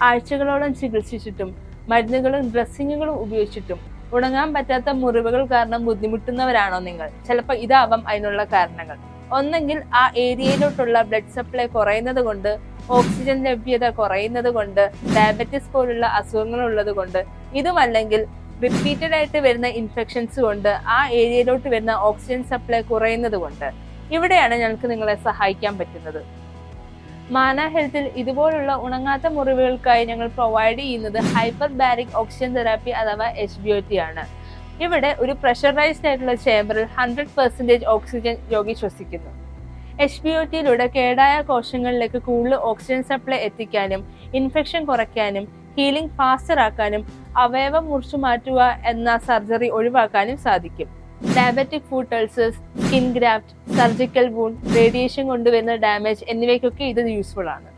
ആഴ്ചകളോളം ചികിത്സിച്ചിട്ടും മരുന്നുകളും ഡ്രസ്സിങ്ങുകളും ഉപയോഗിച്ചിട്ടും ഉണങ്ങാൻ പറ്റാത്ത മുറിവുകൾ കാരണം ബുദ്ധിമുട്ടുന്നവരാണോ നിങ്ങൾ? ചിലപ്പോൾ ഇതാവാം അതിനുള്ള കാരണങ്ങൾ. ഒന്നെങ്കിൽ ആ ഏരിയയിലോട്ടുള്ള ബ്ലഡ് സപ്ലൈ കുറയുന്നത് കൊണ്ട്, ഓക്സിജൻ ലഭ്യത കുറയുന്നത് കൊണ്ട്, ഡയബറ്റിസ് പോലുള്ള അസുഖങ്ങൾ ഉള്ളത് കൊണ്ട്, ഇതുമല്ലെങ്കിൽ റിപ്പീറ്റഡ് ആയിട്ട് വരുന്ന ഇൻഫെക്ഷൻസ് കൊണ്ട് ആ ഏരിയയിലോട്ട് വരുന്ന ഓക്സിജൻ സപ്ലൈ കുറയുന്നത് കൊണ്ട്. ഇവിടെയാണ് ഞങ്ങൾക്ക് നിങ്ങളെ സഹായിക്കാൻ പറ്റുന്നത്. മാന ഹെൽത്തിൽ ഇതുപോലുള്ള ഉണങ്ങാത്ത മുറിവുകൾക്കായി ഞങ്ങൾ പ്രൊവൈഡ് ചെയ്യുന്നത് ഹൈപ്പർ ബാരിക് ഓക്സിജൻ തെറാപ്പി അഥവാ HBOT ആണ്. ഇവിടെ ഒരു പ്രഷറൈസ്ഡ് ആയിട്ടുള്ള ചേംബറിൽ 100% ഓക്സിജൻ രോഗി ശ്വസിക്കുന്നു. HBOTയിലൂടെ കേടായ കോശങ്ങളിലേക്ക് കൂടുതൽ ഓക്സിജൻ സപ്ലൈ എത്തിക്കാനും ഇൻഫെക്ഷൻ കുറയ്ക്കാനും ഹീലിംഗ് ഫാസ്റ്റർ ആക്കാനും അവയവം മുറിച്ചു മാറ്റുക എന്ന സർജറി ഒഴിവാക്കാനും സാധിക്കും. Diabetic foot ulcers, skin graft, surgical wound, radiation കൊണ്ടുവരുന്ന ഡാമേജ് എന്നിവയ്ക്കൊക്കെ ഇത് യൂസ്ഫുൾ ആണ്.